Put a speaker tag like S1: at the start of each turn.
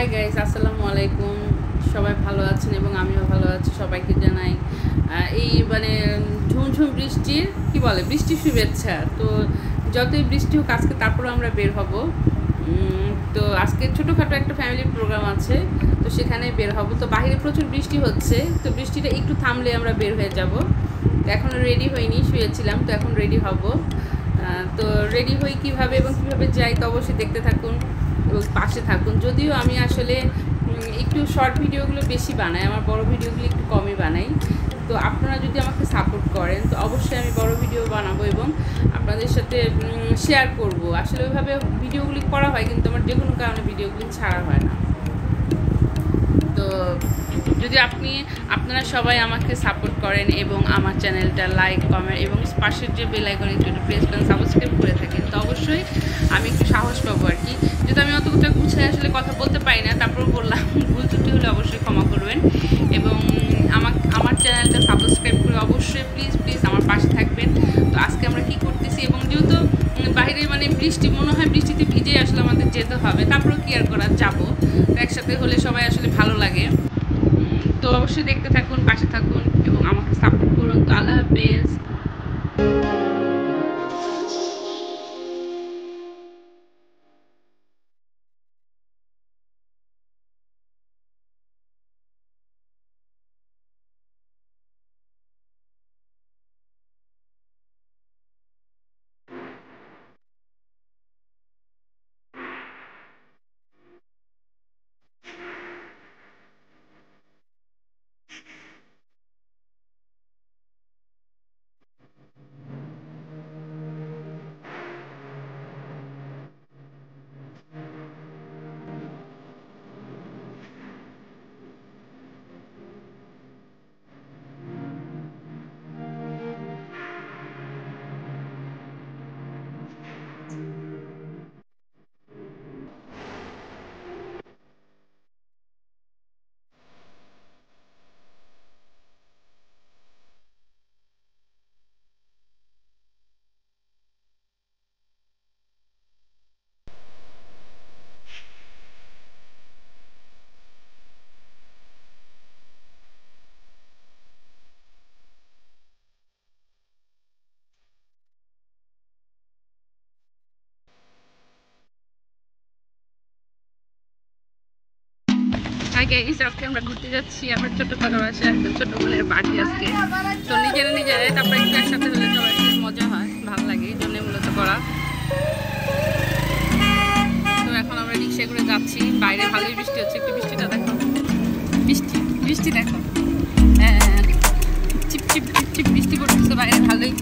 S1: Hi guys, আসসালামু আলাইকুম। সবাই ভালো আছেন এবং আমিও ভালো আছি। সবাইকে জানাই এই ঝুমঝুম বৃষ্টির বৃষ্টির শুভেচ্ছা। তো যতই বৃষ্টি হোক আজকে তারপরে আমরা বের হব। তো আজকে ছোটোখাটো একটা ফ্যামিলি প্রোগ্রাম আছে, তো সেখানে বের হব। তো বাইরে প্রচুর বৃষ্টি হচ্ছে, তো বৃষ্টিটা একটু থামলে আমরা বের হয়ে যাব। তো এখনও রেডি হইনি, শুয়েছিলাম, তো এখন রেডি হব। তো রেডি হই কীভাবে এবং কীভাবে যাই তো অবশ্যই দেখতে থাকুন এবং পাশে থাকুন। যদিও আমি আসলে একটু শর্ট ভিডিওগুলো বেশি বানাই, আমার বড় ভিডিওগুলো একটু কমই বানাই। তো আপনারা যদি আমাকে সাপোর্ট করেন তো অবশ্যই আমি বড় ভিডিও বানাবো এবং আপনাদের সাথে শেয়ার করব। আসলে ওইভাবে ভিডিওগুলি করা হয়, কিন্তু আমার যে কোনো কারণে ভিডিওগুলি ছাড়া হয় না। তো যদি আপনারা সবাই আমাকে সাপোর্ট করেন এবং আমার চ্যানেলটা লাইক, কমেন্ট এবং পাশের যে বেল আইকন একটু প্রেস করেন, সাবস্ক্রাইব করে থাকেন, তো অবশ্যই আমি একটু সাহস পাবো আর কি। যদি আমি অতটা গুছায় আসলে কথা বলতে পারি না, তারপর বললাম, ভুল ত্রুটি হলে অবশ্যই ক্ষমা করবেন এবং আমার চ্যানেলটা সাবস্ক্রাইব করে অবশ্যই প্লিজ আমার পাশে থাকবেন। তো আজকে আমরা কি করতেছি এবং যেহেতু বাইরে বৃষ্টি, মনে হয় বৃষ্টিতে ভিজে আসলে আমাদের যেতে হবে, তারপরেও কি আর করা, যাবো। তো একসাথে হলে সবাই আসলে ভালো লাগে। তো অবশ্যই দেখতে থাকুন, পাশে থাকুন এবং আমাকে সাপোর্ট করুন। তো আল্লাহ হাফেজ। আগে আজকে আমরা ঘুরতে যাচ্ছি আমার ছোট খাটো বাসায়, ছোট বোনের বাড়ি আজকে। তো নিজেরাই তারপরে একটু একসাথে হলে তো মজা হয়, ভালো লাগে, এই জন্যই মূলত করা। তো এখন আমরা রিক্সা করে যাচ্ছি, বাইরে ভালোই বৃষ্টি হচ্ছে। একটু বৃষ্টিটা দেখো, বৃষ্টি দেখো, চিপ চিপ বৃষ্টি পড়তেছে বাইরে, ভালোই।